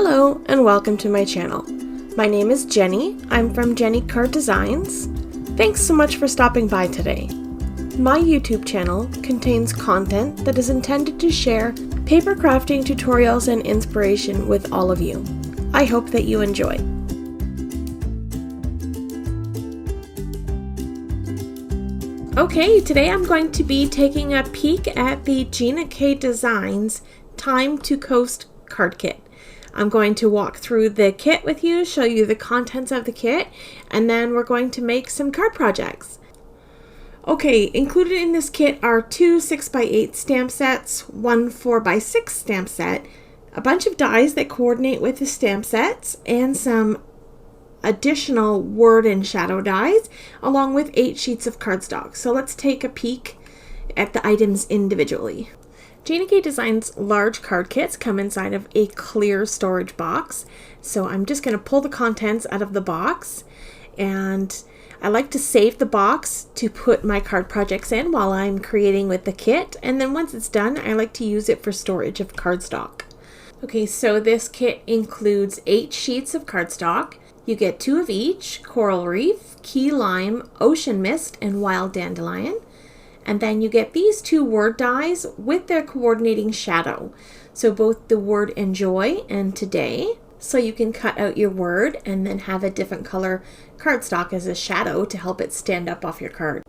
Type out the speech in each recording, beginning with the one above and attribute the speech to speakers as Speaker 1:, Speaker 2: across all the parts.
Speaker 1: Hello and welcome to my channel. My name is Jenny. I'm from JennyCardDesigns. Thanks so much for stopping by today. My YouTube channel contains content that is intended to share paper crafting tutorials and inspiration with all of you. I hope that you enjoy. Okay, today I'm going to be taking a peek at the JennyCardDesigns Time to Coast card kit. I'm going to walk through the kit with you, show you the contents of the kit, and then we're going to make some card projects. Okay, included in this kit are two 6x8 stamp sets, one 4x6 stamp set, a bunch of dies that coordinate with the stamp sets, and some additional word and shadow dies, along with 8 sheets of cardstock. So let's take a peek at the items individually. JennyCardDesigns large card kits come inside of a clear storage box. So I'm just going to pull the contents out of the box, and I like to save the box to put my card projects in while I'm creating with the kit, and then once it's done I like to use it for storage of cardstock. Okay, so this kit includes 8 sheets of cardstock. You get 2 of each: Coral Wreath, Key Lime, Ocean Mist, and Wild Dandelion. And then you get these 2 word dies with their coordinating shadow. So both the word enjoy and today. So you can cut out your word and then have a different color cardstock as a shadow to help it stand up off your card.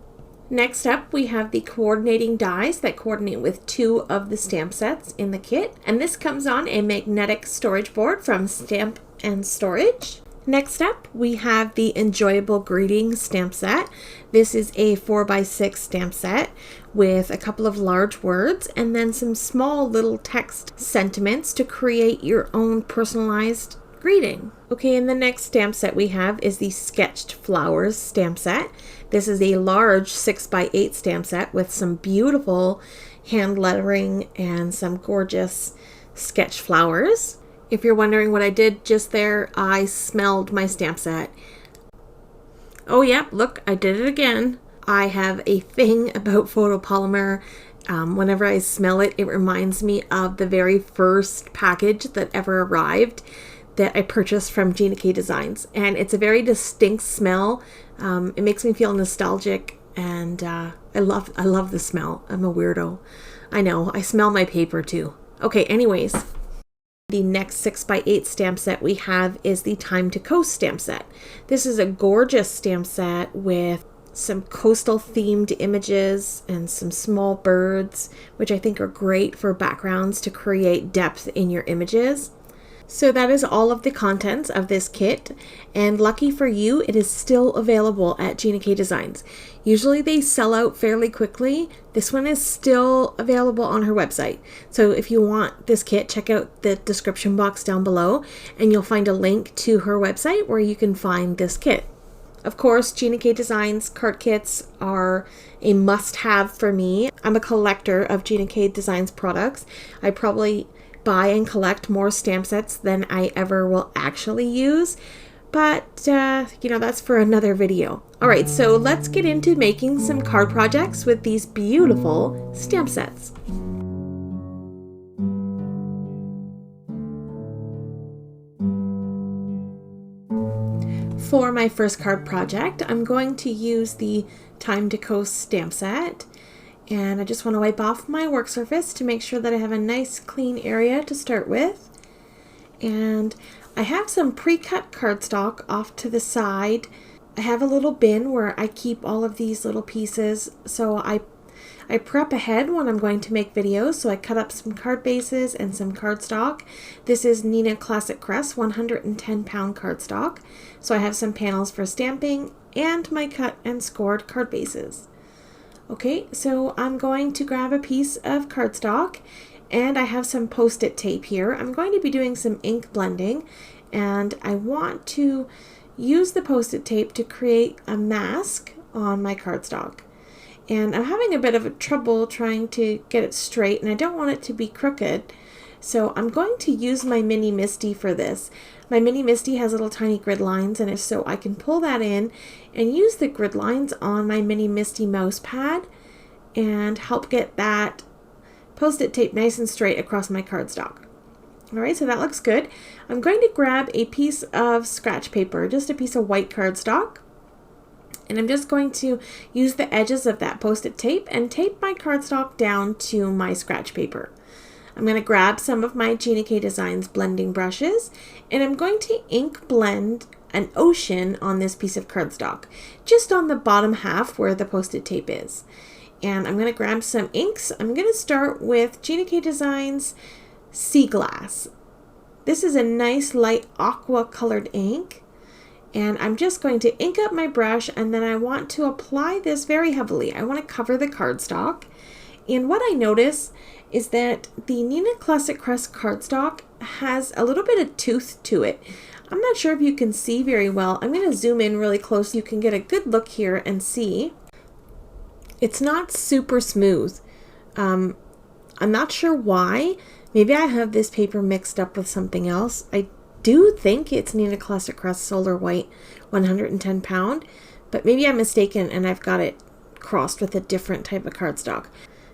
Speaker 1: Next up, we have the coordinating dies that coordinate with 2 of the stamp sets in the kit. And this comes on a magnetic storage board from Stamp and Storage. Next up, we have the Enjoyable Greetings stamp set. This is a 4x6 stamp set with a couple of large words and then some small little text sentiments to create your own personalized greeting. Okay, and the next stamp set we have is the Sketched Flowers stamp set. This is a large 6x8 stamp set with some beautiful hand lettering and some gorgeous sketched flowers. If you're wondering what I did just there, I smelled my stamp set. Oh yeah, look, I did it again. I have a thing about photopolymer. Whenever I smell it, it reminds me of the very first package that ever arrived that I purchased from JennyCardDesigns. And it's a very distinct smell. It makes me feel nostalgic, and I love the smell. I'm a weirdo. I know, I smell my paper too. Okay, anyways. The next 6x8 stamp set we have is the Time to Coast stamp set. This is a gorgeous stamp set with some coastal themed images and some small birds, which I think are great for backgrounds to create depth in your images. So that is all of the contents of this kit, and lucky for you, it is still available at JennyCardDesigns. Usually they sell out fairly quickly. This one is still available on her website. So if you want this kit, check out the description box down below and you'll find a link to her website where you can find this kit. Of course, JennyCardDesigns card kits are a must-have for me. I'm a collector of JennyCardDesigns products. I probably buy and collect more stamp sets than I ever will actually use, but that's for another video. Alright, so let's get into making some card projects with these beautiful stamp sets. For my first card project, I'm going to use the Time to Coast stamp set. And I just want to wipe off my work surface to make sure that I have a nice clean area to start with. And I have some pre-cut cardstock off to the side. I have a little bin where I keep all of these little pieces. So I prep ahead when I'm going to make videos. So I cut up some card bases and some cardstock. This is Nina Classic Crest 110-pound cardstock. So I have some panels for stamping and my cut and scored card bases. Okay, so I'm going to grab a piece of cardstock, and I have some post-it tape here. I'm going to be doing some ink blending, and I want to use the post-it tape to create a mask on my cardstock. And I'm having a bit of trouble trying to get it straight, and I don't want it to be crooked. So I'm going to use my Mini Misty for this. My Mini Misty has little tiny grid lines, and so I can pull that in and use the grid lines on my Mini Misty mouse pad and help get that post-it tape nice and straight across my cardstock. All right, so that looks good. I'm going to grab a piece of scratch paper, just a piece of white cardstock, and I'm just going to use the edges of that Post-it tape and tape my cardstock down to my scratch paper. I'm going to grab some of my JennyCardDesigns blending brushes, and I'm going to ink blend an ocean on this piece of cardstock, just on the bottom half where the Post-it tape is. And I'm going to grab some inks. I'm going to start with JennyCardDesigns Sea Glass. This is a nice light aqua colored ink, and I'm just going to ink up my brush, and then I want to apply this very heavily. I want to cover the cardstock, and what I notice is that the Neenah Classic Crest cardstock has a little bit of tooth to it. I'm not sure if you can see very well. I'm going to zoom in really close so you can get a good look here and see. It's not super smooth. I'm not sure why. Maybe I have this paper mixed up with something else. I do think it's Neenah Classic Crest Solar White 110 pound, but maybe I'm mistaken and I've got it crossed with a different type of cardstock.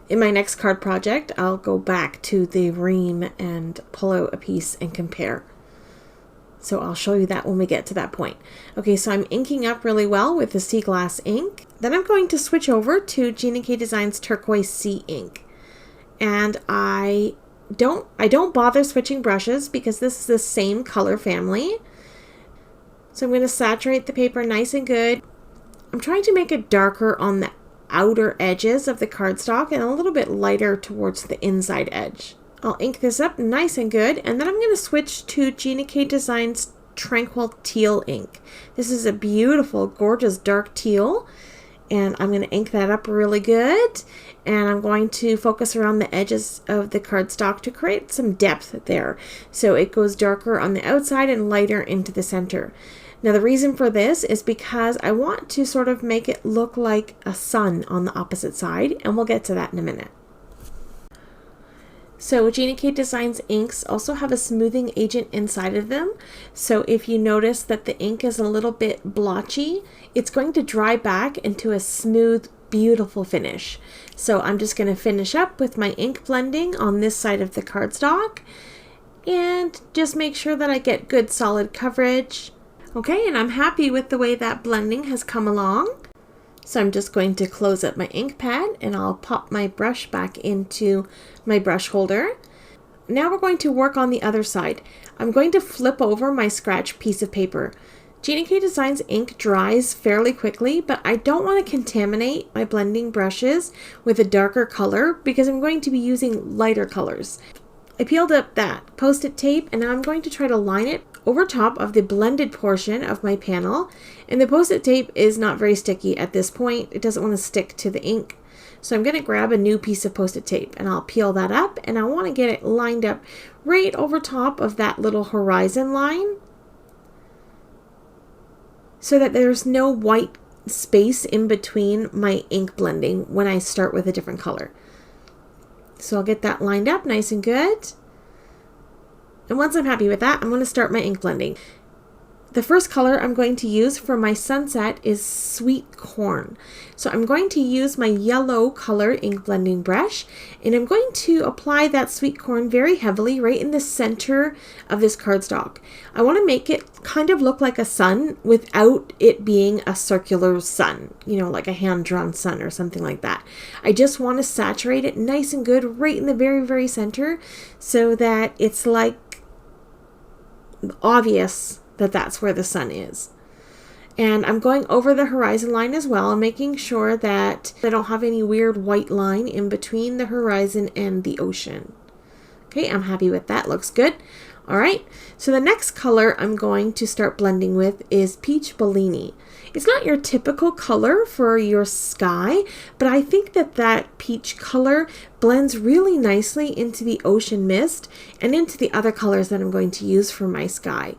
Speaker 1: In my next card project, I'll go back to the ream and pull out a piece and compare. So I'll show you that when we get to that point. Okay, so I'm inking up really well with the Sea Glass ink. Then I'm going to switch over to JennyCardDesigns Turquoise Sea ink. And I don't bother switching brushes because this is the same color family. So I'm going to saturate the paper nice and good. I'm trying to make it darker on the outer edges of the cardstock and a little bit lighter towards the inside edge. I'll ink this up nice and good, and then I'm going to switch to JennyCardDesigns Tranquil Teal ink. This is a beautiful, gorgeous dark teal, and I'm going to ink that up really good, and I'm going to focus around the edges of the cardstock to create some depth there. So it goes darker on the outside and lighter into the center. Now the reason for this is because I want to sort of make it look like a sun on the opposite side, and we'll get to that in a minute. So JennyCardDesigns inks also have a smoothing agent inside of them. So if you notice that the ink is a little bit blotchy, it's going to dry back into a smooth, beautiful finish. So I'm just going to finish up with my ink blending on this side of the cardstock and just make sure that I get good solid coverage. Okay, and I'm happy with the way that blending has come along. So I'm just going to close up my ink pad and I'll pop my brush back into my brush holder. Now we're going to work on the other side. I'm going to flip over my scratch piece of paper. JennyCardDesigns ink dries fairly quickly, but I don't want to contaminate my blending brushes with a darker color because I'm going to be using lighter colors. I peeled up that Post-it tape and now I'm going to try to line it over top of the blended portion of my panel, and the Post-it tape is not very sticky at this point. It doesn't want to stick to the ink. So I'm going to grab a new piece of Post-it tape and I'll peel that up, and I want to get it lined up right over top of that little horizon line so that there's no white space in between my ink blending when I start with a different color. So I'll get that lined up nice and good. And once I'm happy with that, I'm going to start my ink blending. The first color I'm going to use for my sunset is Sweet Corn. So I'm going to use my yellow color ink blending brush, and I'm going to apply that Sweet Corn very heavily right in the center of this cardstock. I want to make it kind of look like a sun without it being a circular sun, you know, like a hand-drawn sun or something like that. I just want to saturate it nice and good right in the very, very center so that it's like obvious that that's where the sun is. And I'm going over the horizon line as well, making sure that I don't have any weird white line in between the horizon and the ocean. Okay, I'm happy with that. Looks good. All right, so the next color I'm going to start blending with is Peach Bellini. It's not your typical color for your sky, but I think that that peach color blends really nicely into the ocean mist and into the other colors that I'm going to use for my sky.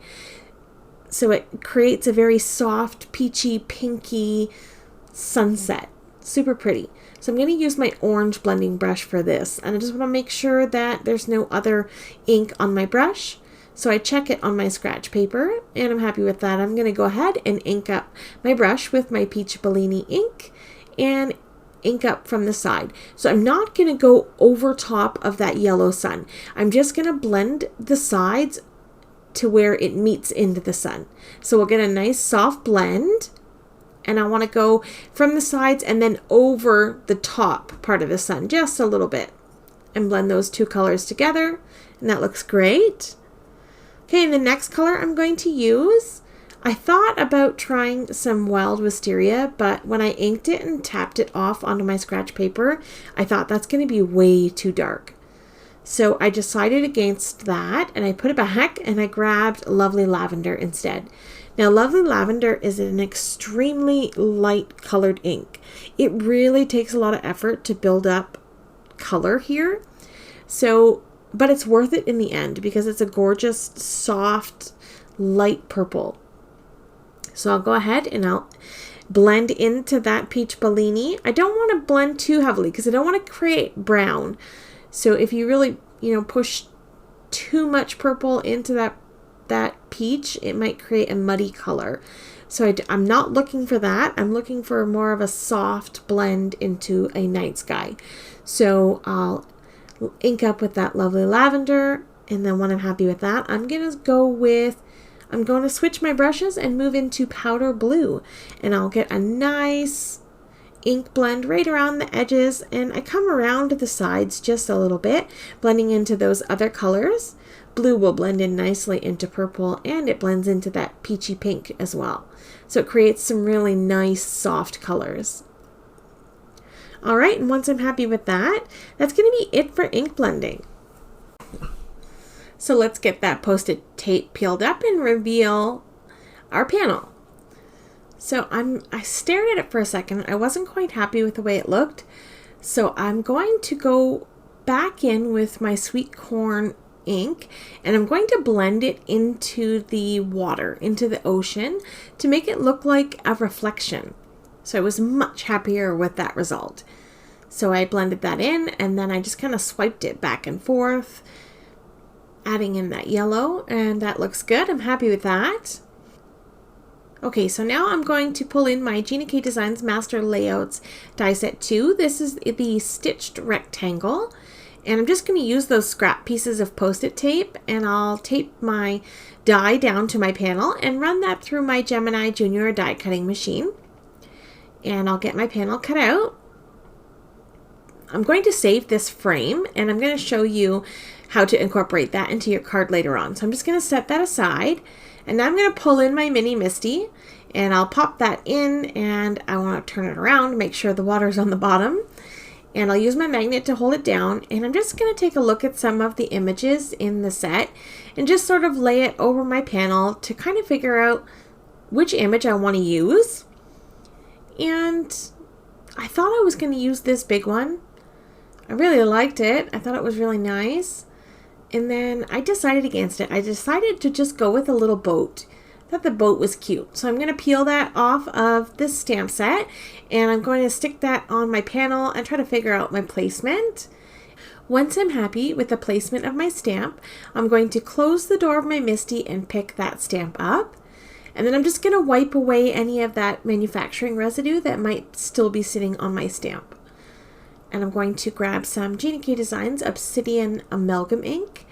Speaker 1: So it creates a very soft, peachy, pinky sunset. Super pretty. So I'm going to use my orange blending brush for this, and I just want to make sure that there's no other ink on my brush. So I check it on my scratch paper, and I'm happy with that. I'm going to go ahead and ink up my brush with my Peach Bellini ink and ink up from the side. So I'm not going to go over top of that yellow sun. I'm just going to blend the sides to where it meets into the sun. So we'll get a nice soft blend. And I want to go from the sides and then over the top part of the sun, just a little bit. And blend those two colors together. And that looks great. Okay, and the next color I'm going to use, I thought about trying some Wild Wisteria, but when I inked it and tapped it off onto my scratch paper, I thought that's going to be way too dark. So I decided against that, and I put it back, and I grabbed Lovely Lavender instead. Now, Lovely Lavender is an extremely light colored ink. It really takes a lot of effort to build up color here. So, but it's worth it in the end because it's a gorgeous, soft, light purple. So I'll go ahead and I'll blend into that Peach Bellini. I don't want to blend too heavily because I don't want to create brown. So if you really, push too much purple into that peach, it might create a muddy color. So I'm not looking for that. I'm looking for more of a soft blend into a night sky. So I'll ink up with that Lovely Lavender, and then when I'm happy with that, I'm going to switch my brushes and move into Powder Blue, and I'll get a nice ink blend right around the edges, and I come around to the sides just a little bit, blending into those other colors. Blue will blend in nicely into purple, and it blends into that peachy pink as well. So it creates some really nice soft colors. All right, and once I'm happy with that, that's going to be it for ink blending. So let's get that Post-it tape peeled up and reveal our panel. So I stared at it for a second. I wasn't quite happy with the way it looked. So I'm going to go back in with my sweet corn ink, and I'm going to blend it into the water, into the ocean, to make it look like a reflection. So I was much happier with that result. So I blended that in, and then I just kind of swiped it back and forth, adding in that yellow, and that looks good. I'm happy with that. Okay, so now I'm going to pull in my JennyCardDesigns Master Layouts die set 2. This is the stitched rectangle, and I'm just going to use those scrap pieces of Post-it tape, and I'll tape my die down to my panel and run that through my Gemini Junior die cutting machine. And I'll get my panel cut out. I'm going to save this frame, and I'm going to show you how to incorporate that into your card later on. So I'm just going to set that aside, and now I'm going to pull in my mini Misty, and I'll pop that in, and I want to turn it around, make sure the water's on the bottom, and I'll use my magnet to hold it down, and I'm just going to take a look at some of the images in the set and just sort of lay it over my panel to kind of figure out which image I want to use. And I thought I was going to use this big one. I really liked it. I thought it was really nice. And then I decided against it. I decided to just go with a little boat. I thought the boat was cute. So I'm going to peel that off of this stamp set, and I'm going to stick that on my panel and try to figure out my placement. Once I'm happy with the placement of my stamp, I'm going to close the door of my Misty and pick that stamp up. And then I'm just going to wipe away any of that manufacturing residue that might still be sitting on my stamp. And I'm going to grab some JennyCardDesigns Obsidian Amalgam ink,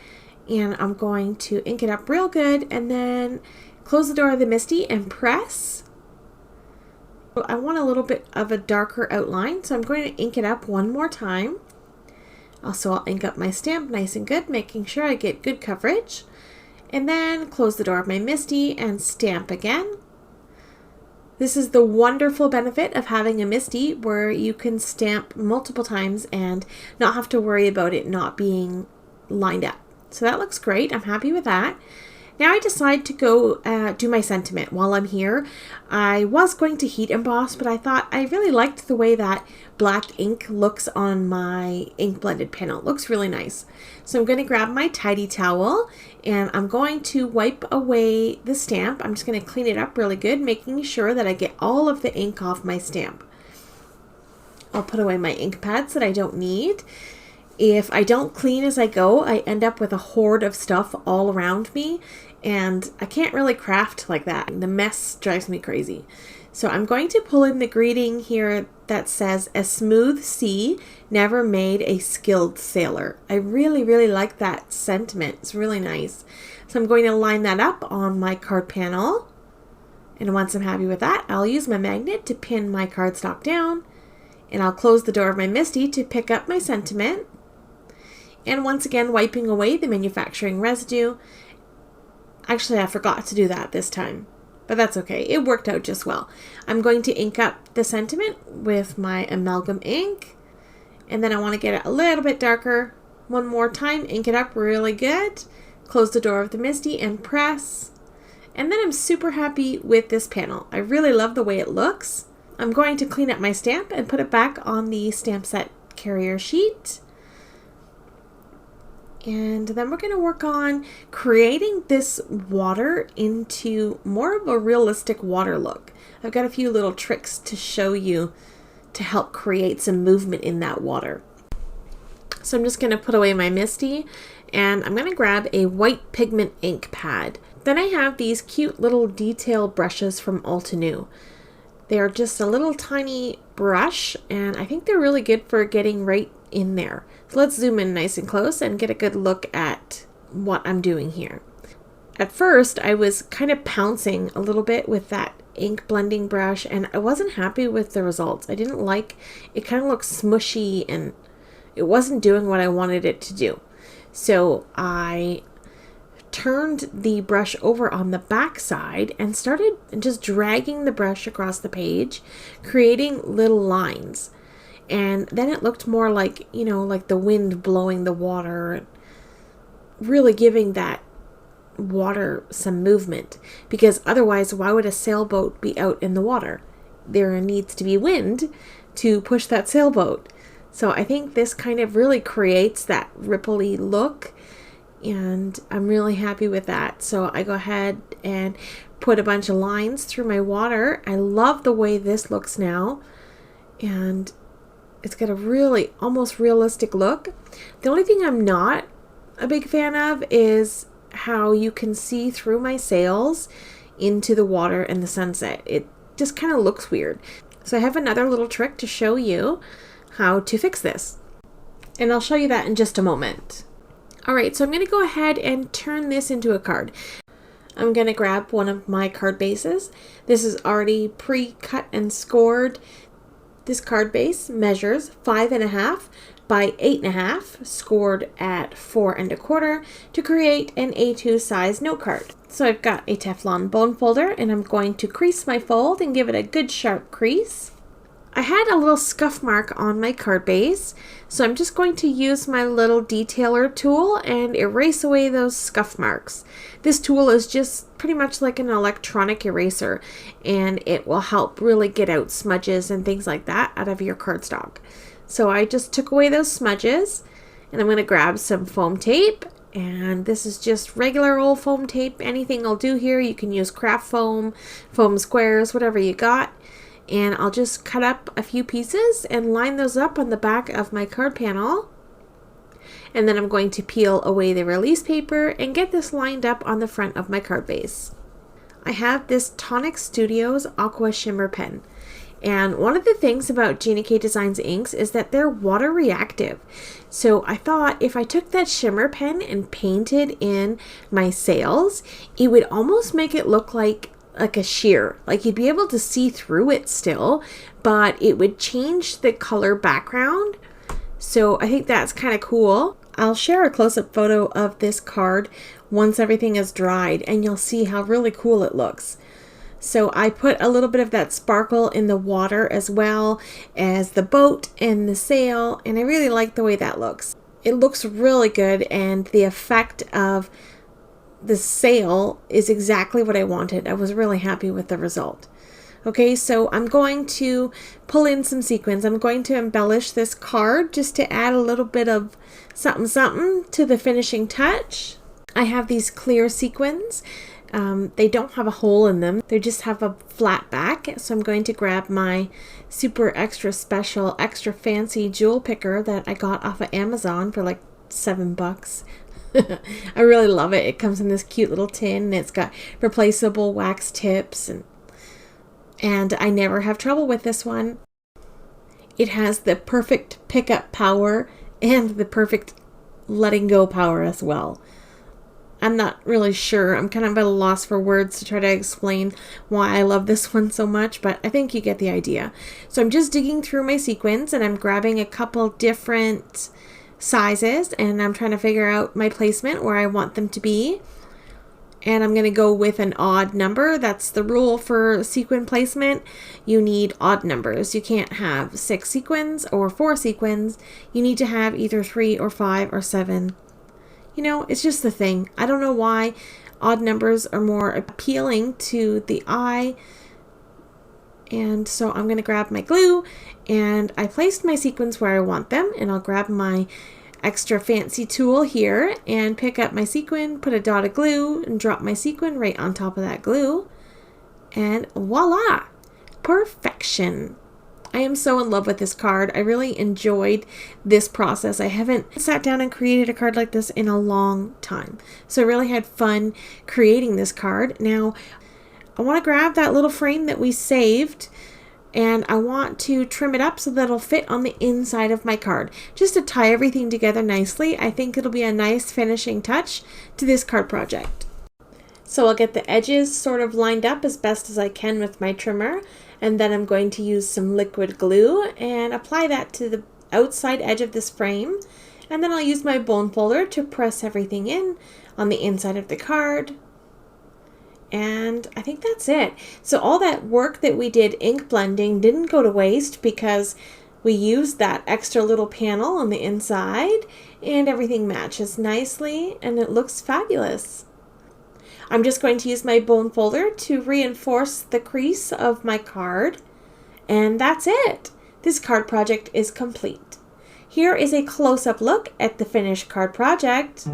Speaker 1: and I'm going to ink it up real good, and then close the door of the Misty and press. I want a little bit of a darker outline, so I'm going to ink it up one more time. Also, I'll ink up my stamp nice and good, making sure I get good coverage. And then close the door of my Misty and stamp again. This is the wonderful benefit of having a Misty, where you can stamp multiple times and not have to worry about it not being lined up. So that looks great. I'm happy with that. Now I decide to go do my sentiment while I'm here. I was going to heat emboss, but I thought I really liked the way that black ink looks on my ink blended panel. It looks really nice. So I'm going to grab my tidy towel, and I'm going to wipe away the stamp. I'm just going to clean it up really good, making sure that I get all of the ink off my stamp. I'll put away my ink pads that I don't need. If I don't clean as I go, I end up with a horde of stuff all around me, and I can't really craft like that. The mess drives me crazy. So I'm going to pull in the greeting here that says, "A smooth sea never made a skilled sailor." I really, really like that sentiment. It's really nice. So I'm going to line that up on my card panel. And once I'm happy with that, I'll use my magnet to pin my cardstock down. And I'll close the door of my MISTI to pick up my sentiment. And once again, wiping away the manufacturing residue. Actually, I forgot to do that this time, but that's okay. It worked out just well. I'm going to ink up the sentiment with my amalgam ink. And then I want to get it a little bit darker. One more time, ink it up really good. Close the door of the MISTI and press. And then I'm super happy with this panel. I really love the way it looks. I'm going to clean up my stamp and put it back on the stamp set carrier sheet. And then we're going to work on creating this water into more of a realistic water look. I've got a few little tricks to show you to help create some movement in that water. So I'm just going to put away my MISTI, and I'm going to grab a white pigment ink pad. Then I have these cute little detail brushes from Altenew. They are just a little tiny brush, and I think they're really good for getting right in there. So let's zoom in nice and close and get a good look at what I'm doing here. At first, I was kind of pouncing a little bit with that ink blending brush, and I wasn't happy with the results. I didn't like it. Kind of looked smushy, and it wasn't doing what I wanted it to do. So I turned the brush over on the back side and started just dragging the brush across the page, creating little lines. And then it looked more like, you know, like the wind blowing the water, really giving that water some movement, because otherwise, why would a sailboat be out in the water? There needs to be wind to push that sailboat. So I think this kind of really creates that rippley look, and I'm really happy with that. So I go ahead and put a bunch of lines through my water. I love the way this looks now, and it's got a really almost realistic look. The only thing I'm not a big fan of is how you can see through my sails into the water and the sunset. It just kind of looks weird. So I have another little trick to show you how to fix this, and I'll show you that in just a moment. All right, so I'm going to go ahead and turn this into a card. I'm going to grab one of my card bases. This is already pre-cut and scored. This card base measures 5.5 by 8.5, scored at 4 1/4 to create an A2 size note card. So I've got a Teflon bone folder, and I'm going to crease my fold and give it a good sharp crease. I had a little scuff mark on my card base, so I'm just going to use my little detailer tool and erase away those scuff marks. This tool is just pretty much like an electronic eraser, and it will help really get out smudges and things like that out of your cardstock. So I just took away those smudges, and I'm going to grab some foam tape, and this is just regular old foam tape. Anything will do here. You can use craft foam, foam squares, whatever you got. And I'll just cut up a few pieces and line those up on the back of my card panel. And then I'm going to peel away the release paper and get this lined up on the front of my card base. I have this Tonic Studios Aqua Shimmer pen. And one of the things about JennyCardDesigns inks is that they're water reactive. So I thought if I took that shimmer pen and painted in my sails, it would almost make it look like a sheer, like you'd be able to see through it still, but it would change the color background. So I think that's kind of cool. I'll share a close-up photo of this card once everything is dried, and you'll see how really cool it looks. So I put a little bit of that sparkle in the water as well as the boat and the sail, and I really like the way that looks. It looks really good, and the effect of the sail is exactly what I wanted. I was really happy with the result. Okay, so I'm going to pull in some sequins. I'm going to embellish this card just to add a little bit of something to the finishing touch. I have these clear sequins. They don't have a hole in them. They just have a flat back. So I'm going to grab my super extra special, extra fancy jewel picker that I got off of Amazon for like $7. I really love it. It comes in this cute little tin and it's got replaceable wax tips and I never have trouble with this one. It has the perfect pickup power and the perfect letting go power as well. I'm not really sure. I'm kind of at a loss for words to try to explain why I love this one so much, but I think you get the idea. So I'm just digging through my sequins and I'm grabbing a couple different sizes and I'm trying to figure out my placement where I want them to be. And I'm going to go with an odd number. That's the rule for sequin placement. You need odd numbers. You can't have 6 sequins or 4 sequins. You need to have either 3 or 5 or 7. You know, it's just the thing. I don't know why odd numbers are more appealing to the eye. And so I'm going to grab my glue and I placed my sequins where I want them, and I'll grab my extra fancy tool here and pick up my sequin, put a dot of glue and drop my sequin right on top of that glue, and voila, perfection. I am so in love with this card. I really enjoyed this process. I haven't sat down and created a card like this in a long time, so I really had fun creating this card. Now I want to grab that little frame that we saved and I want to trim it up so that it'll fit on the inside of my card, just to tie everything together nicely. I think it'll be a nice finishing touch to this card project. So I'll get the edges sort of lined up as best as I can with my trimmer, and then I'm going to use some liquid glue and apply that to the outside edge of this frame, and then I'll use my bone folder to press everything in on the inside of the card. And I think that's it. So all that work that we did ink blending didn't go to waste because we used that extra little panel on the inside and everything matches nicely and it looks fabulous. I'm just going to use my bone folder to reinforce the crease of my card, and that's it. This card project is complete. Here is a close-up look at the finished card project.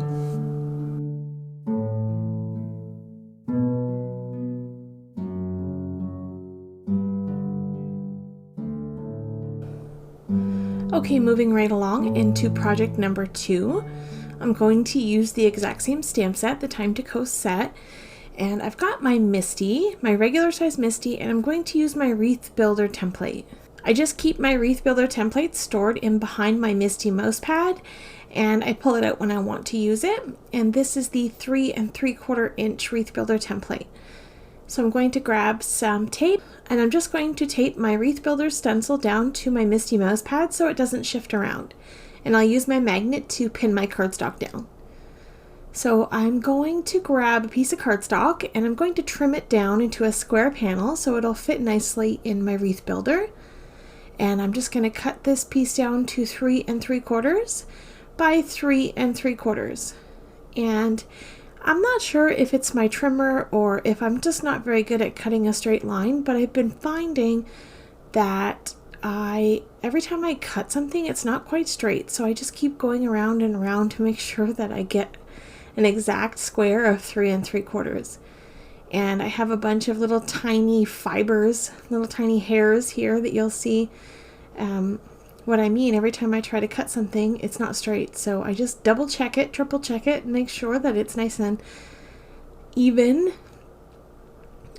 Speaker 1: Okay, moving right along into project number 2. I'm going to use the exact same stamp set, the Time to Coast set, and I've got my Misty, my regular size Misty, and I'm going to use my Wreath Builder template. I just keep my Wreath Builder template stored in behind my Misty mouse pad, and I pull it out when I want to use it, and this is the 3 3/4 inch Wreath Builder template. So I'm going to grab some tape and I'm just going to tape my Wreath Builder stencil down to my Misty mouse pad so it doesn't shift around. And I'll use my magnet to pin my cardstock down. So I'm going to grab a piece of cardstock and I'm going to trim it down into a square panel so it'll fit nicely in my Wreath Builder. And I'm just going to cut this piece down to 3 3/4 by 3 3/4. And I'm not sure if it's my trimmer or if I'm just not very good at cutting a straight line, but I've been finding that every time I cut something, it's not quite straight. So I just keep going around and around to make sure that I get an exact square of 3 3/4. And I have a bunch of little tiny fibers, little tiny hairs here that you'll see. What I mean, every time I try to cut something, it's not straight. So I just double check it, triple check it, and make sure that it's nice and even.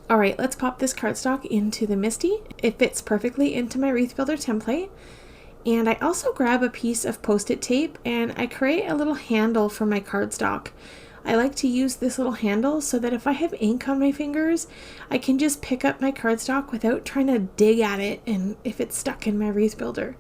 Speaker 1: All right, let's pop this cardstock into the Misty. It fits perfectly into my Wreath Builder template. And I also grab a piece of Post-it tape and I create a little handle for my cardstock. I like to use this little handle so that if I have ink on my fingers, I can just pick up my cardstock without trying to dig at it and if it's stuck in my Wreath Builder.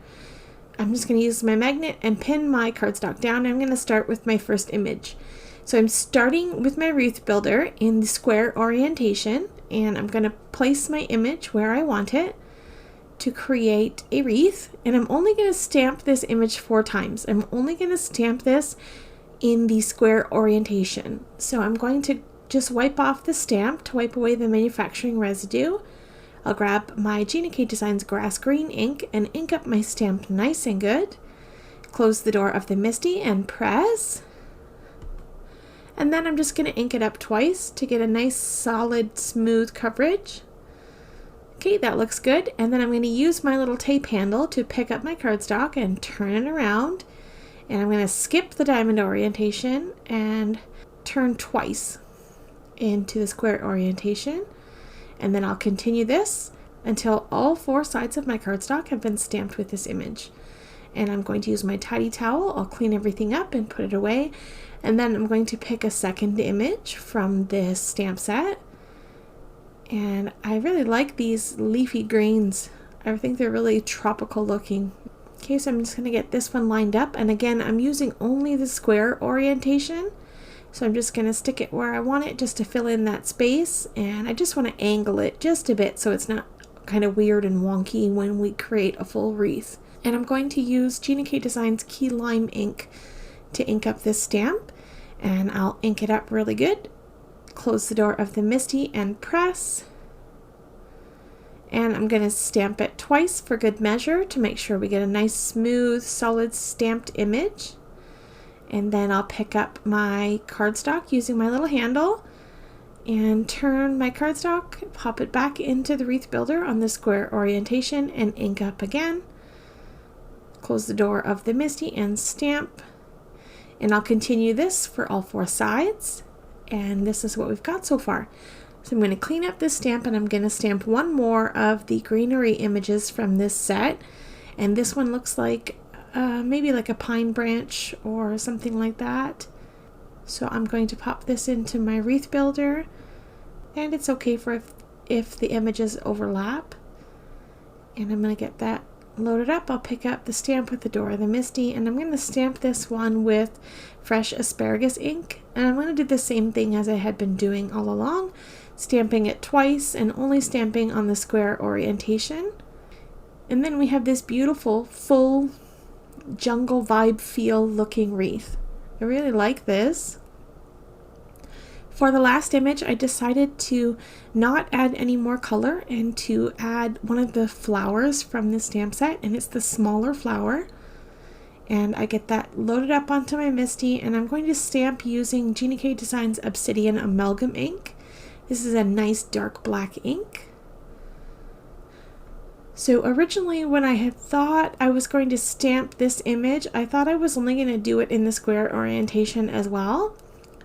Speaker 1: I'm just going to use my magnet and pin my cardstock down. I'm going to start with my first image. So I'm starting with my Wreath Builder in the square orientation, and I'm going to place my image where I want it to create a wreath, and I'm only going to stamp this image 4 times. I'm only going to stamp this in the square orientation. So I'm going to just wipe off the stamp to wipe away the manufacturing residue. I'll grab my JennyCardDesigns grass green ink and ink up my stamp nice and good. Close the door of the Misty and press. And then I'm just going to ink it up twice to get a nice solid smooth coverage. Okay, that looks good. And then I'm going to use my little tape handle to pick up my cardstock and turn it around. And I'm going to skip the diamond orientation and turn twice into the square orientation. And then I'll continue this until all 4 sides of my cardstock have been stamped with this image. And I'm going to use my tidy towel. I'll clean everything up and put it away. And then I'm going to pick a second image from this stamp set. And I really like these leafy greens. I think they're really tropical looking. Okay, so I'm just going to get this one lined up. And again, I'm using only the square orientation. So I'm just going to stick it where I want it just to fill in that space. And I just want to angle it just a bit so it's not kind of weird and wonky when we create a full wreath. And I'm going to use JennyCardDesigns Key Lime ink to ink up this stamp. And I'll ink it up really good. Close the door of the MISTI and press. And I'm going to stamp it twice for good measure to make sure we get a nice smooth solid stamped image. And then I'll pick up my cardstock using my little handle and turn my cardstock, pop it back into the wreath builder on the square orientation and ink up again. Close the door of the MISTI and stamp. And I'll continue this for all 4 sides. And this is what we've got so far. So I'm going to clean up this stamp and I'm going to stamp one more of the greenery images from this set. And this one looks like maybe like a pine branch or something like that. So I'm going to pop this into my wreath builder. And it's okay for if the images overlap. And I'm going to get that loaded up. I'll pick up the stamp with the door of the MISTI, and I'm going to stamp this one with fresh asparagus ink. And I'm going to do the same thing as I had been doing all along, stamping it twice and only stamping on the square orientation. And then we have this beautiful full jungle vibe feel looking wreath. I really like this. For the last image, I decided to not add any more color and to add one of the flowers from the stamp set, and it's the smaller flower. And I get that loaded up onto my MISTI, and I'm going to stamp using JennyCardDesigns Obsidian Amalgam ink. This is a nice dark black ink. So originally when I had thought I was going to stamp this image, I thought I was only going to do it in the square orientation as well.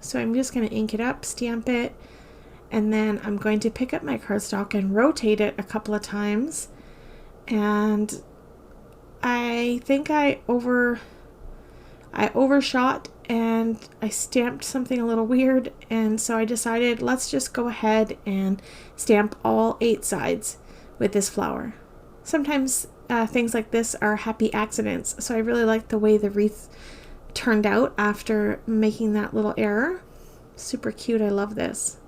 Speaker 1: So I'm just going to ink it up, stamp it, and then I'm going to pick up my cardstock and rotate it a couple of times. And I think I overshot and I stamped something a little weird, and so I decided let's just go ahead and stamp all 8 sides with this flower. Sometimes things like this are happy accidents, so I really like the way the wreath turned out after making that little error. Super cute. I love this.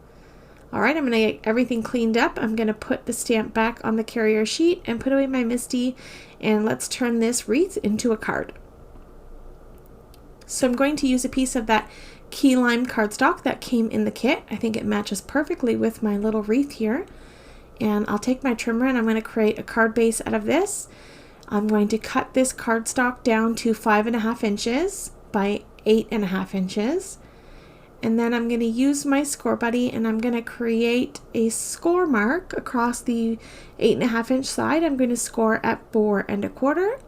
Speaker 1: Alright, I'm going to get everything cleaned up. I'm going to put the stamp back on the carrier sheet and put away my MISTI, and let's turn this wreath into a card. So I'm going to use a piece of that key lime cardstock that came in the kit. I think it matches perfectly with my little wreath here. And I'll take my trimmer and I'm going to create a card base out of this. I'm going to cut this cardstock down to 5.5 inches by 8.5 inches. And then I'm going to use my score buddy and I'm going to create a score mark across the 8.5 inch side. I'm going to score at 4 1/4.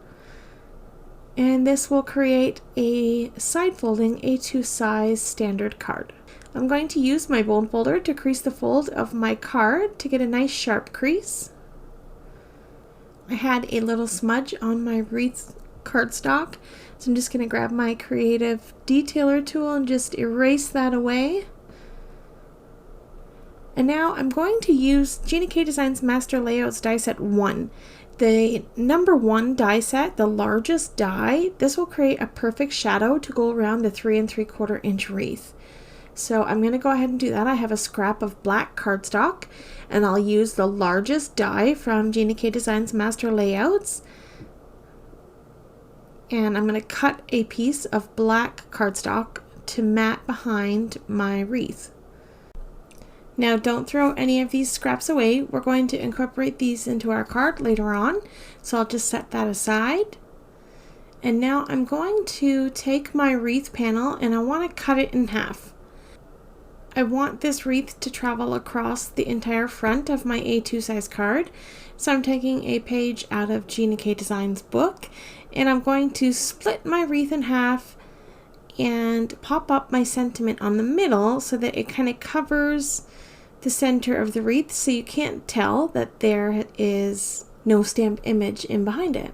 Speaker 1: And this will create a side folding A2 size standard card. I'm going to use my bone folder to crease the fold of my card to get a nice sharp crease. I had a little smudge on my wreath cardstock, so I'm just going to grab my creative detailer tool and just erase that away. And now I'm going to use JennyCardDesigns Master Layouts die set 1. The number 1 die set, the largest die, this will create a perfect shadow to go around the 3 3/4 inch wreath. So I'm going to go ahead and do that. I have a scrap of black cardstock and I'll use the largest die from JennyCardDesigns Master Layouts. And I'm going to cut a piece of black cardstock to mat behind my wreath. Now don't throw any of these scraps away. We're going to incorporate these into our card later on. So I'll just set that aside. And now I'm going to take my wreath panel and I want to cut it in half. I want this wreath to travel across the entire front of my A2 size card. So I'm taking a page out of JennyCardDesigns book, and I'm going to split my wreath in half and pop up my sentiment on the middle so that it kind of covers the center of the wreath, so you can't tell that there is no stamped image in behind it.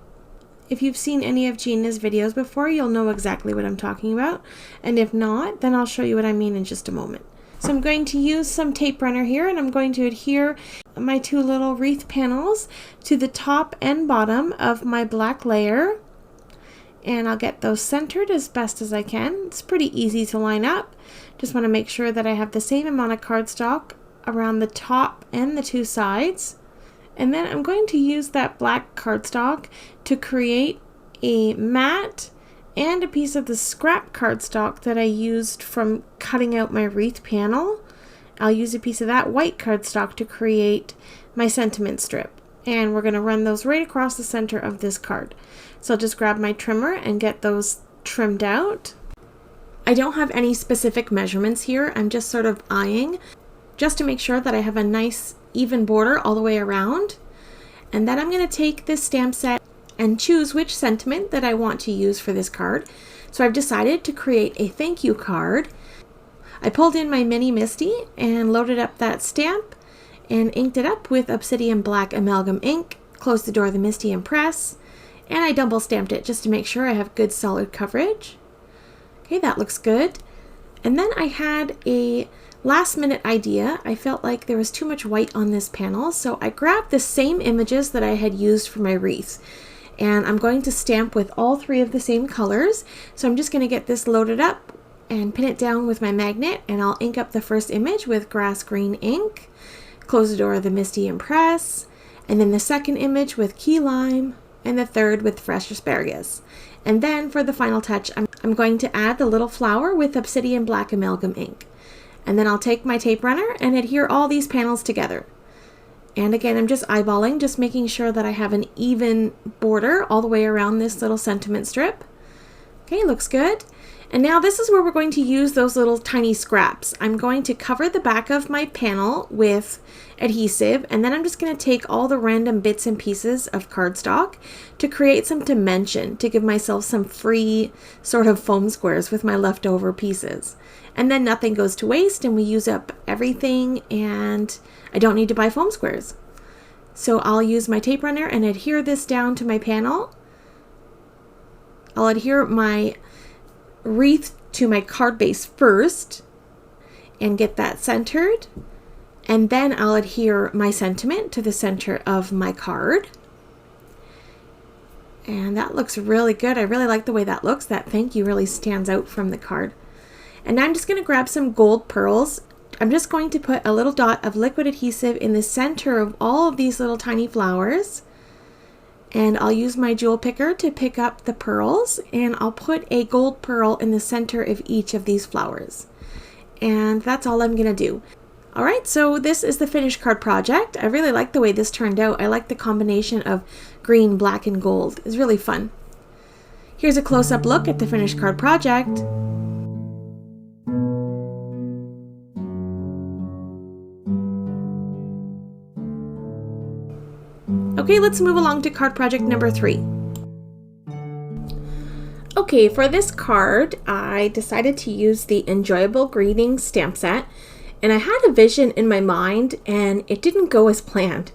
Speaker 1: If you've seen any of Gina's videos before, you'll know exactly what I'm talking about, and if not, then I'll show you what I mean in just a moment. So I'm going to use some tape runner here, and I'm going to adhere my two little wreath panels to the top and bottom of my black layer, and I'll get those centered as best as I can. It's pretty easy to line up. Just want to make sure that I have the same amount of cardstock around the top and the two sides. And then I'm going to use that black cardstock to create a mat and a piece of the scrap cardstock that I used from cutting out my wreath panel. I'll use a piece of that white cardstock to create my sentiment strip. And we're going to run those right across the center of this card. So I'll just grab my trimmer and get those trimmed out. I don't have any specific measurements here. I'm just sort of eyeing just to make sure that I have a nice even border all the way around. And then I'm going to take this stamp set and choose which sentiment that I want to use for this card. So I've decided to create a thank you card. I pulled in my mini Misty and loaded up that stamp and inked it up with Obsidian Black Amalgam ink, closed the door of the Misty and press, and I double stamped it just to make sure I have good solid coverage. Okay, that looks good. And then I had a last minute idea. I felt like there was too much white on this panel, so I grabbed the same images that I had used for my wreath, and I'm going to stamp with all three of the same colors. So I'm just going to get this loaded up and pin it down with my magnet, and I'll ink up the first image with grass green ink, close the door of the Misty and press, and then the second image with key lime, and the third with fresh asparagus. And then for the final touch, I'm going to add the little flower with Obsidian Black Amalgam ink. And then I'll take my tape runner and adhere all these panels together. And again, I'm just eyeballing, just making sure that I have an even border all the way around this little sentiment strip. Okay, looks good. And now this is where we're going to use those little tiny scraps. I'm going to cover the back of my panel with adhesive, and then I'm just going to take all the random bits and pieces of cardstock to create some dimension, to give myself some free sort of foam squares with my leftover pieces. And then nothing goes to waste, and we use up everything, and I don't need to buy foam squares. So I'll use my tape runner and adhere this down to my panel. I'll adhere my wreath to my card base first and get that centered, and then I'll adhere my sentiment to the center of my card. And that looks really good. I really like the way that looks. That thank you really stands out from the card. And I'm just going to grab some gold pearls. I'm just going to put a little dot of liquid adhesive in the center of all of these little tiny flowers. And I'll use my jewel picker to pick up the pearls, and I'll put a gold pearl in the center of each of these flowers. And that's all I'm going to do. Alright, so this is the finished card project. I really like the way this turned out. I like the combination of green, black, and gold. It's really fun. Here's a close-up look at the finished card project. Okay, let's move along to card project number 3. Okay, for this card, I decided to use the Enjoyable Greetings stamp set, and I had a vision in my mind, and it didn't go as planned.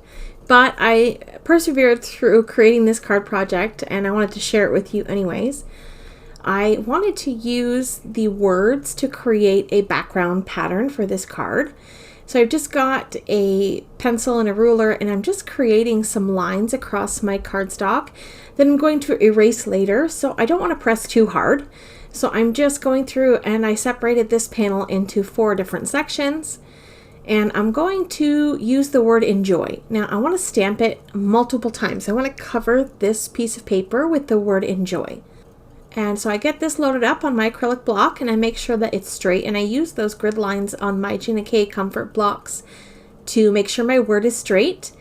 Speaker 1: But I persevered through creating this card project, and I wanted to share it with you anyways. I wanted to use the words to create a background pattern for this card. So I've just got a pencil and a ruler, and I'm just creating some lines across my cardstock that I'm going to erase later, so I don't want to press too hard. So I'm just going through, and I separated this panel into 4 different sections, and I'm going to use the word enjoy. Now I want to stamp it multiple times. I want to cover this piece of paper with the word enjoy. And so I get this loaded up on my acrylic block, and I make sure that it's straight, and I use those grid lines on my Gina K comfort blocks to make sure my word is straight.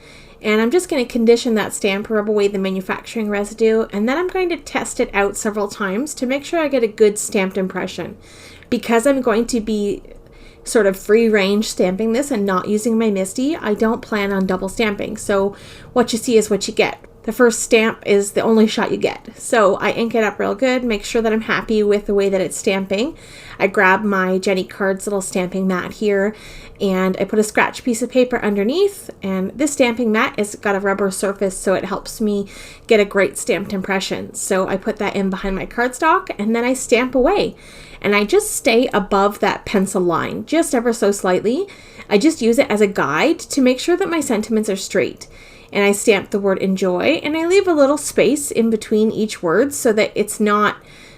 Speaker 1: And I'm just going to condition that stamp, rub away the manufacturing residue, and then I'm going to test it out several times to make sure I get a good stamped impression. Because I'm going to be sort of free range stamping this and not using my MISTI, I don't plan on double stamping. So what you see is what you get. The first stamp is the only shot you get. So I ink it up real good, make sure that I'm happy with the way that it's stamping. I grab my JennyCard's little stamping mat here, and I put a scratch piece of paper underneath, and this stamping mat has got a rubber surface, so it helps me get a great stamped impression. So I put that in behind my cardstock, and then I stamp away. And I just stay above that pencil line, just ever so slightly. I just use it as a guide to make sure that my sentiments are straight. And I stamp the word enjoy, and I leave a little space in between each word so that it's not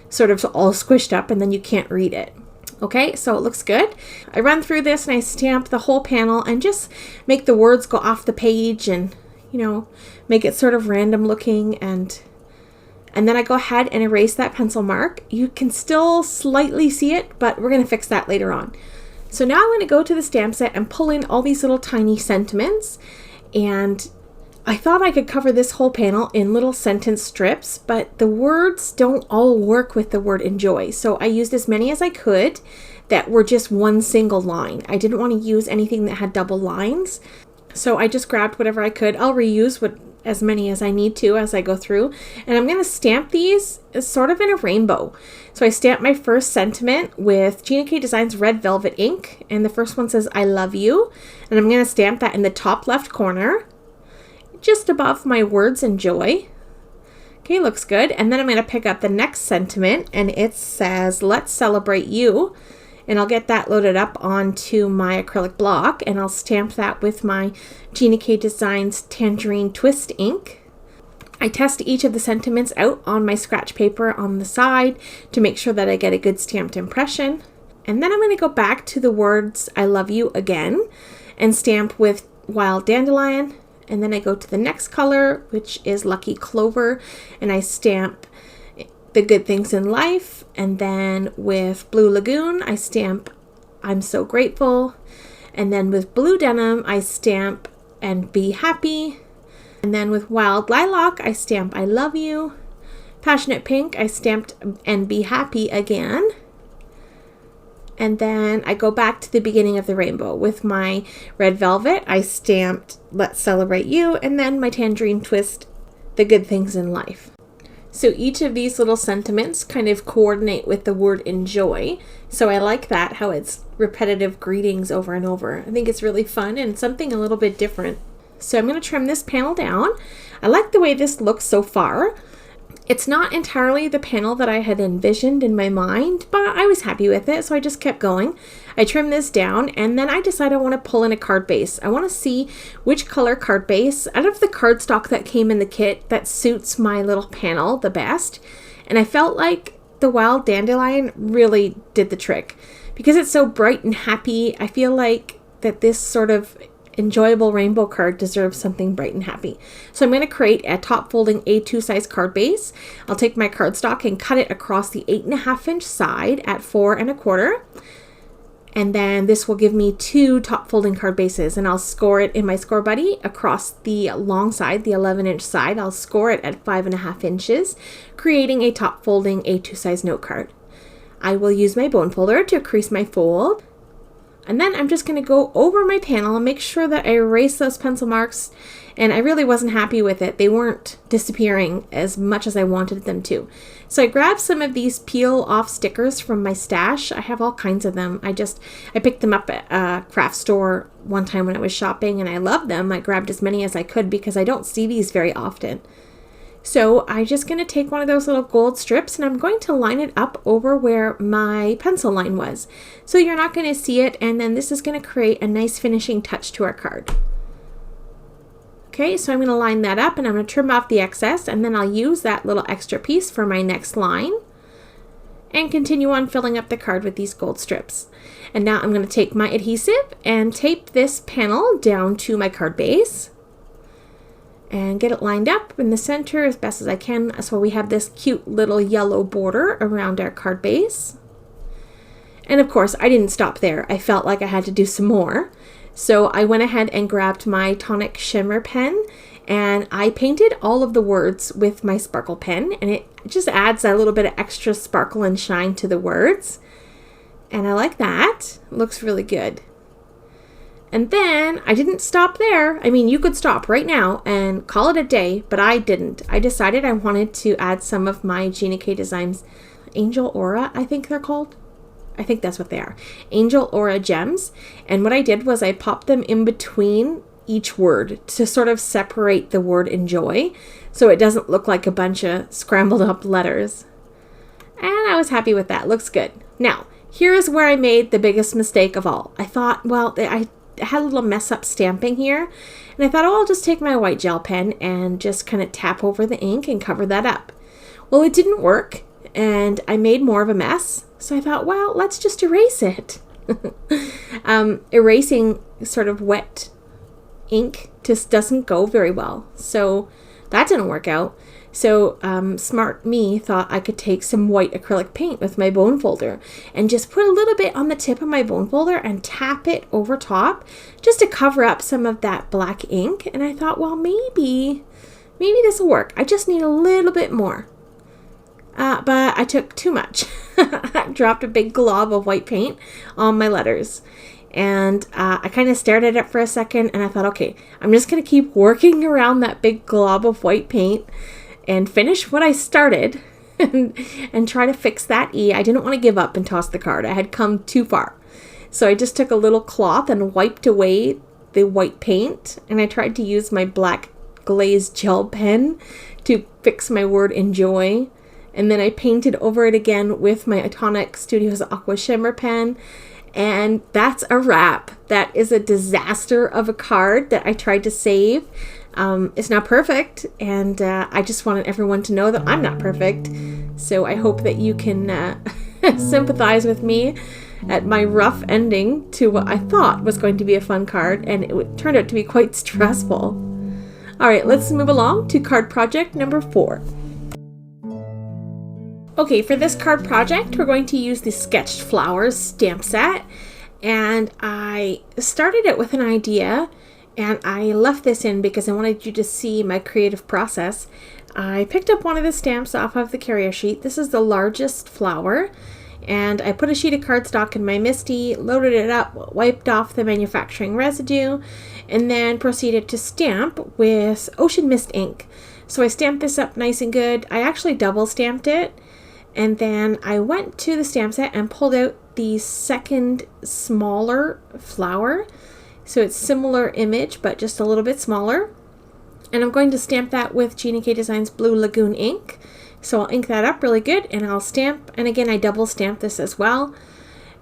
Speaker 1: sort of all squished up and then you can't read it. Okay, so it looks good. I run through this and I stamp the whole panel and just make the words go off the page and, you know, make it sort of random looking, and then I go ahead and erase that pencil mark. You can still slightly see it, but we're going to fix that later on. So now I'm going to go to the stamp set and pull in all these little tiny sentiments, and I thought I could cover this whole panel in little sentence strips, but the words don't all work with the word enjoy. So I used as many as I could that were just one single line. I didn't want to use anything that had double lines. So I just grabbed whatever I could. I'll reuse as many as I need to as I go through. And I'm going to stamp these sort of in a rainbow. So I stamped my first sentiment with JennyCardDesigns red velvet ink. And the first one says, I love you. And I'm going to stamp that in the top left corner, just above my words enjoy. Okay, looks good. And then I'm going to pick up the next sentiment, and it says, let's celebrate you. And I'll get that loaded up onto my acrylic block, and I'll stamp that with my JennyCardDesigns Tangerine Twist ink. I test each of the sentiments out on my scratch paper on the side to make sure that I get a good stamped impression. And then I'm going to go back to the words I love you again and stamp with Wild Dandelion. And then I go to the next color, which is Lucky Clover, and I stamp the good things in life. And then with Blue Lagoon, I stamp I'm so grateful. And then with Blue Denim, I stamp and be happy. And then with Wild Lilac, I stamp I love you. Passionate Pink, I stamped and be happy again. And then I go back to the beginning of the rainbow. With my red velvet, I stamped let's celebrate you, and then my Tangerine Twist, the good things in life. So each of these little sentiments kind of coordinate with the word enjoy. So I like that, how it's repetitive greetings over and over. I think it's really fun and something a little bit different. So I'm going to trim this panel down. I like the way this looks so far. It's not entirely the panel that I had envisioned in my mind, but I was happy with it, so I just kept going. I trimmed this down, and then I decided I want to pull in a card base. I want to see which color card base out of the cardstock that came in the kit that suits my little panel the best. And I felt like the Wild Dandelion really did the trick. Because it's so bright and happy, I feel like that this sort of enjoyable rainbow card deserves something bright and happy. So I'm going to create a top folding A2 size card base. I'll take my cardstock and cut it across the 8.5 inch side at 4 1/4. And then this will give me 2 top folding card bases, and I'll score it in my score buddy across the long side, the 11 inch side. I'll score it at 5.5 inches, creating a top folding A2 size note card. I will use my bone folder to crease my fold. And then I'm just going to go over my panel and make sure that I erase those pencil marks. And I really wasn't happy with it. They weren't disappearing as much as I wanted them to. So I grabbed some of these peel off stickers from my stash. I have all kinds of them. I picked them up at a craft store one time when I was shopping, and I loved them. I grabbed as many as I could because I don't see these very often. So I'm just going to take one of those little gold strips, and I'm going to line it up over where my pencil line was. So you're not going to see it, and then this is going to create a nice finishing touch to our card. Okay, so I'm going to line that up, and I'm going to trim off the excess, and then I'll use that little extra piece for my next line and continue on filling up the card with these gold strips. And now I'm going to take my adhesive and tape this panel down to my card base and get it lined up in the center as best as I can, so we have this cute little yellow border around our card base. And of course, I didn't stop there. I felt like I had to do some more. So I went ahead and grabbed my tonic shimmer pen, and I painted all of the words with my sparkle pen, and it just adds a little bit of extra sparkle and shine to the words. And I like that. It looks really good. And then I didn't stop there. I mean, you could stop right now and call it a day, but I didn't. I decided I wanted to add some of my JennyCardDesigns Angel Aura, I think they're called. I think that's what they are. Angel Aura gems. And what I did was I popped them in between each word to sort of separate the word enjoy so it doesn't look like a bunch of scrambled up letters. And I was happy with that. Looks good. Now, here's where I made the biggest mistake of all. I thought, well, I had a little mess up stamping here, and I thought, oh, I'll just take my white gel pen and just kind of tap over the ink and cover that up. Well, it didn't work, and I made more of a mess, so I thought, well, let's just erase it. Erasing sort of wet ink just doesn't go very well, so that didn't work out. So smart me thought I could take some white acrylic paint with my bone folder and just put a little bit on the tip of my bone folder and tap it over top just to cover up some of that black ink. And I thought, well, maybe this will work. I just need a little bit more. But I took too much. I dropped a big glob of white paint on my letters. And I kind of stared at it for a second and I thought, okay, I'm just going to keep working around that big glob of white paint and finish what I started and try to fix that E. I didn't want to give up and toss the card. I had come too far. So I just took a little cloth and wiped away the white paint, and I tried to use my black glazed gel pen to fix my word enjoy. And then I painted over it again with my Atomic Studios Aqua Shimmer pen. And that's a wrap. That is a disaster of a card that I tried to save. It's not perfect, and I just wanted everyone to know that I'm not perfect. So I hope that you can sympathize with me at my rough ending to what I thought was going to be a fun card, and it turned out to be quite stressful. All right, let's move along to card project number 4. Okay, for this card project, we're going to use the Sketched Flowers stamp set, and I started it with an idea. And I left this in because I wanted you to see my creative process. I picked up one of the stamps off of the carrier sheet. This is the largest flower. And I put a sheet of cardstock in my MISTI, loaded it up, wiped off the manufacturing residue, and then proceeded to stamp with Ocean Mist ink. So I stamped this up nice and good. I actually double stamped it. And then I went to the stamp set and pulled out the second smaller flower. So it's similar image, but just a little bit smaller. And I'm going to stamp that with JennyCardDesigns Blue Lagoon ink. So I'll ink that up really good and I'll stamp. And again, I double stamped this as well.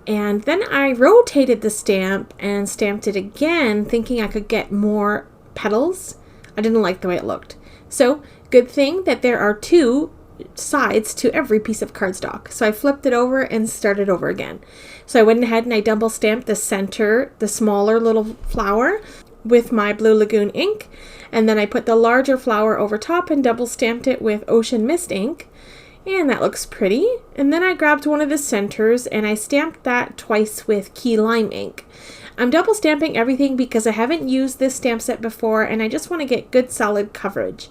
Speaker 1: And then I rotated the stamp and stamped it again, thinking I could get more petals. I didn't like the way it looked. So good thing that there are 2 sides to every piece of cardstock. So I flipped it over and started over again. So I went ahead and I double stamped the center, the smaller little flower with my Blue Lagoon ink, and then I put the larger flower over top and double stamped it with Ocean Mist ink, and that looks pretty. And then I grabbed one of the centers and I stamped that twice with Key Lime ink. I'm double stamping everything because I haven't used this stamp set before and I just want to get good solid coverage.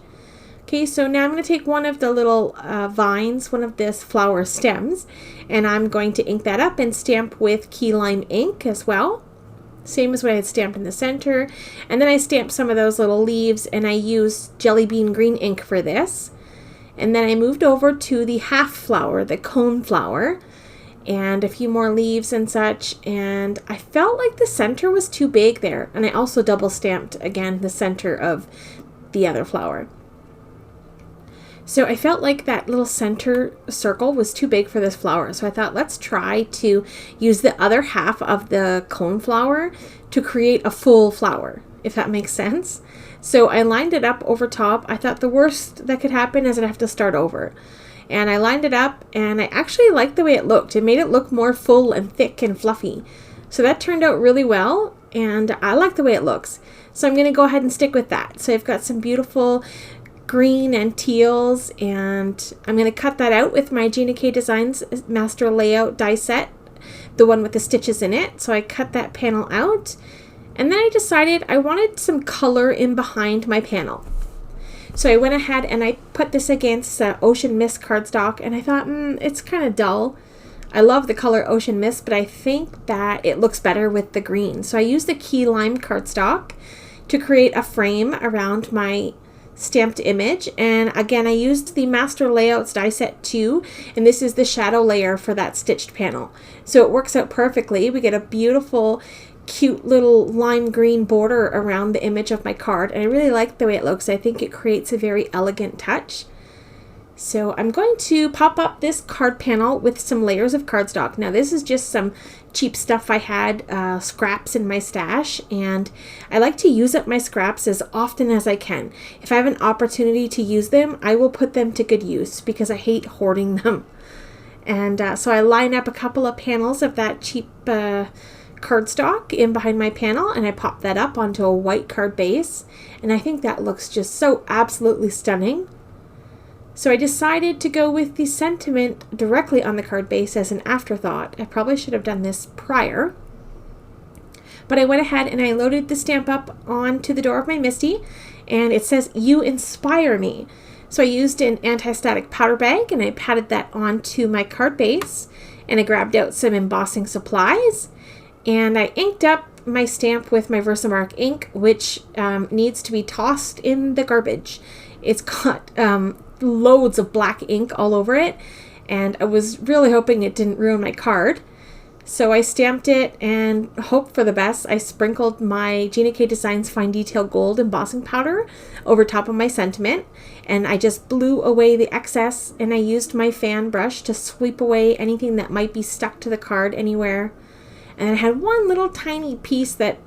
Speaker 1: Okay, so now I'm going to take one of the little vines, one of this flower stems, and I'm going to ink that up and stamp with Key Lime ink as well. Same as what I had stamped in the center. And then I stamped some of those little leaves and I used Jelly Bean Green ink for this. And then I moved over to the half flower, the cone flower, and a few more leaves and such. And I felt like the center was too big there. And I also double stamped again the center of the other flower. So I felt like that little center circle was too big for this flower. So I thought, let's try to use the other half of the cone flower to create a full flower, if that makes sense. So I lined it up over top. I thought the worst that could happen is I'd have to start over. And I lined it up and I actually liked the way it looked. It made it look more full and thick and fluffy. So that turned out really well and I like the way it looks. So I'm going to go ahead and stick with that. So I've got some beautiful green and teals, and I'm going to cut that out with my JennyCardDesigns Master Layout die set, the one with the stitches in it. So I cut that panel out, and then I decided I wanted some color in behind my panel. So I went ahead and I put this against Ocean Mist cardstock, and I thought, it's kind of dull. I love the color Ocean Mist, but I think that it looks better with the green. So I used the key lime cardstock to create a frame around my stamped image, and again I used the Master Layouts die set 2, and this is the shadow layer for that stitched panel. So it works out perfectly. We get a beautiful cute little lime green border around the image of my card, and I really like the way it looks. I think it creates a very elegant touch. So I'm going to pop up this card panel with some layers of cardstock. Now this is just some cheap stuff I had, scraps in my stash, and I like to use up my scraps as often as I can. If I have an opportunity to use them, I will put them to good use because I hate hoarding them. And so I line up a couple of panels of that cheap cardstock in behind my panel, and I pop that up onto a white card base, and I think that looks just so absolutely stunning. So I decided to go with the sentiment directly on the card base as an afterthought. I probably should have done this prior, but I went ahead and I loaded the stamp up onto the door of my Misty, and it says, "You inspire me." So I used an anti-static powder bag and I patted that onto my card base, and I grabbed out some embossing supplies, and I inked up my stamp with my Versamark ink, which needs to be tossed in the garbage. It's got loads of black ink all over it, and I was really hoping it didn't ruin my card. So I stamped it and hoped for the best. I sprinkled my JennyCardDesigns Fine Detail Gold embossing powder over top of my sentiment, and I just blew away the excess, and I used my fan brush to sweep away anything that might be stuck to the card anywhere. And I had one little tiny piece that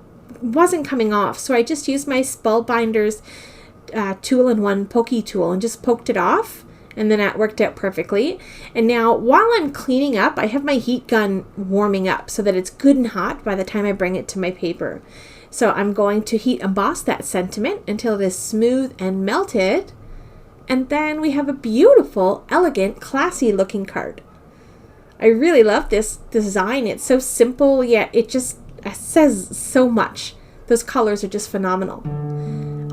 Speaker 1: wasn't coming off, so I just used my Spellbinder's 2-in-1 pokey tool and just poked it off, and then that worked out perfectly. And now while I'm cleaning up, I have my heat gun warming up so that it's good and hot by the time I bring it to my paper. So I'm going to heat emboss that sentiment until it is smooth and melted, and then we have a beautiful, elegant, classy looking card. I really love this design. It's so simple, yet it just says so much. Those colors are just phenomenal.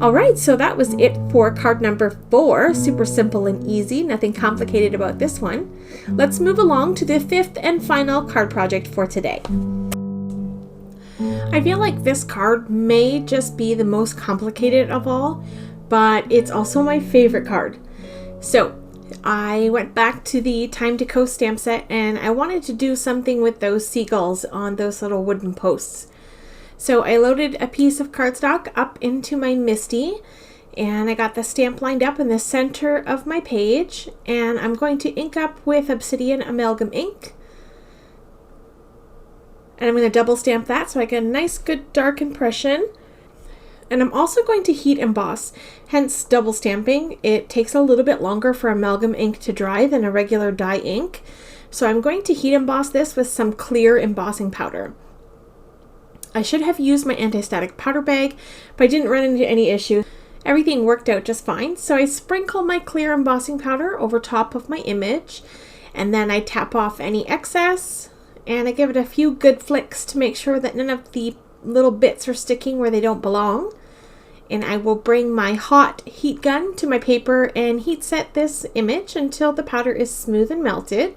Speaker 1: Alright, so that was it for card number 4. Super simple and easy, nothing complicated about this one. Let's move along to the 5th and final card project for today. I feel like this card may just be the most complicated of all, but it's also my favorite card. So I went back to the Time to Coast stamp set, and I wanted to do something with those seagulls on those little wooden posts. So I loaded a piece of cardstock up into my Misty, and I got the stamp lined up in the center of my page, and I'm going to ink up with Obsidian Amalgam ink. And I'm going to double stamp that so I get a nice good dark impression. And I'm also going to heat emboss, hence double stamping. It takes a little bit longer for amalgam ink to dry than a regular dye ink. So I'm going to heat emboss this with some clear embossing powder. I should have used my anti-static powder bag, but I didn't run into any issues. Everything worked out just fine. So I sprinkle my clear embossing powder over top of my image, and then I tap off any excess, and I give it a few good flicks to make sure that none of the little bits are sticking where they don't belong. And I will bring my hot heat gun to my paper and heat set this image until the powder is smooth and melted.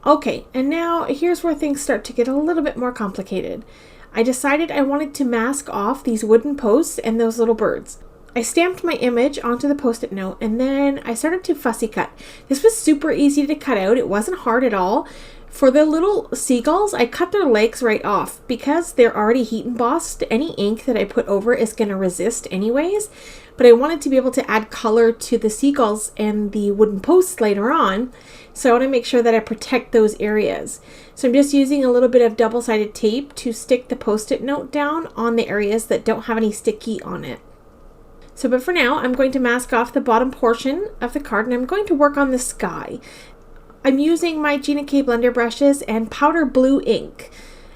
Speaker 1: Okay, and now here's where things start to get a little bit more complicated. I decided I wanted to mask off these wooden posts and those little birds. I stamped my image onto the post-it note, and then I started to fussy cut. This was super easy to cut out. It wasn't hard at all. For the little seagulls, I cut their legs right off because they're already heat embossed. Any ink that I put over is going to resist anyways, but I wanted to be able to add color to the seagulls and the wooden posts later on, so I want to make sure that I protect those areas. So I'm just using a little bit of double-sided tape to stick the post-it note down on the areas that don't have any sticky on it. So, but for now, I'm going to mask off the bottom portion of the card, and I'm going to work on the sky. I'm using my Gina blender brushes and powder blue ink.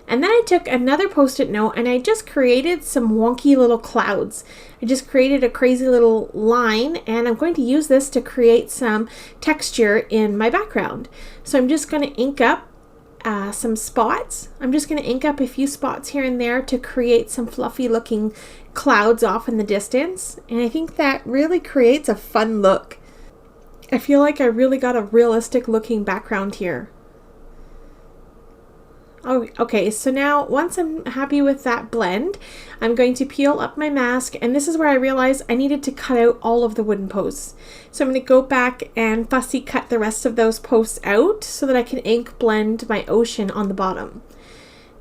Speaker 1: And then I took another post-it note and I just created some wonky little clouds. I just created a crazy little line, and I'm going to use this to create some texture in my background. So I'm just going to ink up some spots. I'm just going to ink up a few spots here and there to create some fluffy looking clouds off in the distance. And I think that really creates a fun look. I feel like I really got a realistic looking background here. Oh, okay, so now once I'm happy with that blend, I'm going to peel up my mask, and this is where I realized I needed to cut out all of the wooden posts. So I'm going to go back and fussy cut the rest of those posts out so that I can ink blend my ocean on the bottom.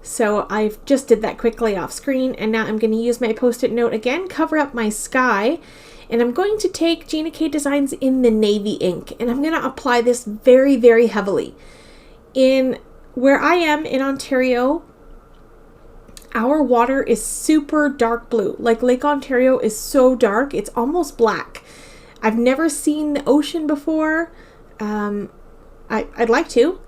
Speaker 1: So I've just did that quickly off screen, and now I'm going to use my post-it note again, cover up my sky, and I'm going to take JennyCardDesigns in the navy ink, and I'm going to apply this very, very heavily. Where I am in Ontario, our water is super dark blue. Like Lake Ontario is so dark, it's almost black. I've never seen the ocean before. I'd like to,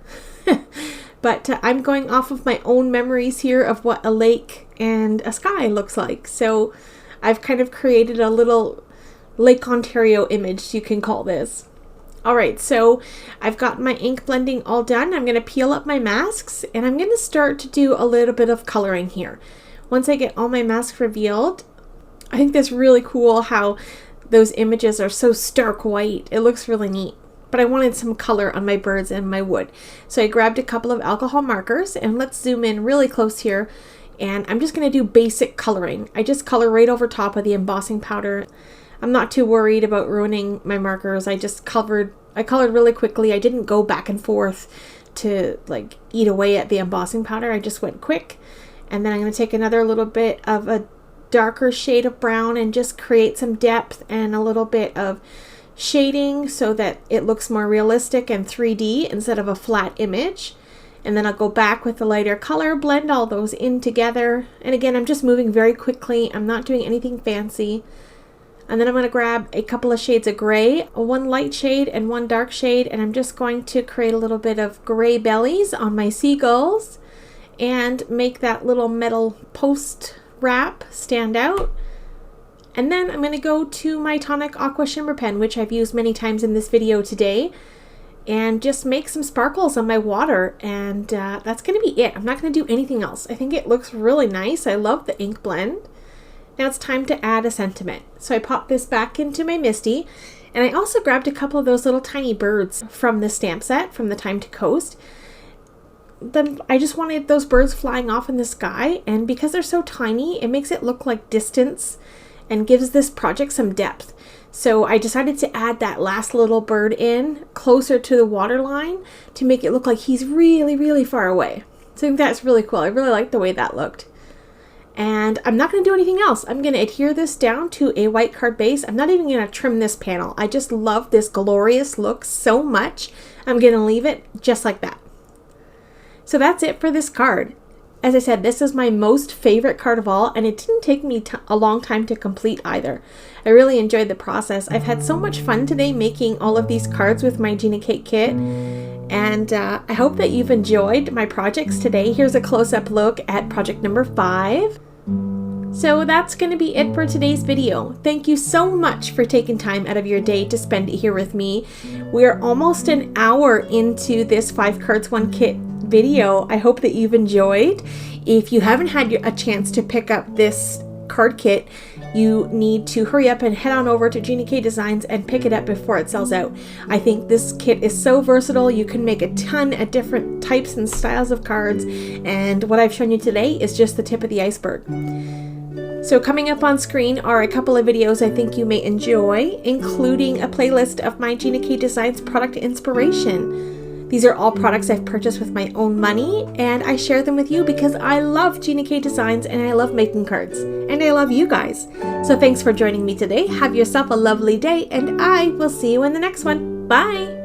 Speaker 1: but I'm going off of my own memories here of what a lake and a sky looks like. So I've kind of created a little Lake Ontario image, you can call this. Alright, so I've got my ink blending all done. I'm going to peel up my masks, and I'm going to start to do a little bit of coloring here. Once I get all my masks revealed, I think that's really cool how those images are so stark white. It looks really neat. But I wanted some color on my birds and my wood. So I grabbed a couple of alcohol markers, and let's zoom in really close here. And I'm just going to do basic coloring. I just color right over top of the embossing powder. I'm not too worried about ruining my markers. I colored really quickly. I didn't go back and forth to like eat away at the embossing powder. I just went quick. And then I'm going to take another little bit of a darker shade of brown and just create some depth and a little bit of shading so that it looks more realistic and 3D instead of a flat image. And then I'll go back with the lighter color, blend all those in together. And again, I'm just moving very quickly. I'm not doing anything fancy. And then I'm going to grab a couple of shades of gray, one light shade and one dark shade, and I'm just going to create a little bit of gray bellies on my seagulls and make that little metal post wrap stand out. And then I'm going to go to my Tonic Aqua Shimmer Pen, which I've used many times in this video today, and just make some sparkles on my water, and that's going to be it. I'm not going to do anything else. I think it looks really nice. I love the ink blend. Now it's time to add a sentiment. So I popped this back into my Misty, and I also grabbed a couple of those little tiny birds from the stamp set from the Time to Coast. Then I just wanted those birds flying off in the sky, and because they're so tiny, it makes it look like distance and gives this project some depth. So I decided to add that last little bird in closer to the water line to make it look like he's really, really far away. So I think that's really cool. I really like the way that looked. And I'm not going to do anything else. I'm going to adhere this down to a white card base. I'm not even going to trim this panel. I just love this glorious look so much. I'm going to leave it just like that. So that's it for this card. As I said, this is my most favorite card of all, and it didn't take me a long time to complete either. I really enjoyed the process. I've had so much fun today making all of these cards with my Gina Kate kit, and I hope that you've enjoyed my projects today. Here's a close-up look at project number 5. So that's going to be it for today's video. Thank you so much for taking time out of your day to spend it here with me. We're almost an hour into this 5 cards 1 kit video. I hope that you've enjoyed. If you haven't had a chance to pick up this card kit, you need to hurry up and head on over to JennyCardDesigns and pick it up before it sells out. I think this kit is so versatile. You can make a ton of different types and styles of cards, and what I've shown you today is just the tip of the iceberg. So coming up on screen are a couple of videos I think you may enjoy, including a playlist of my JennyCardDesigns product inspiration. These are all products I've purchased with my own money, and I share them with you because I love JennyCardDesigns and I love making cards, and I love you guys. So thanks for joining me today. Have yourself a lovely day, and I will see you in the next one. Bye!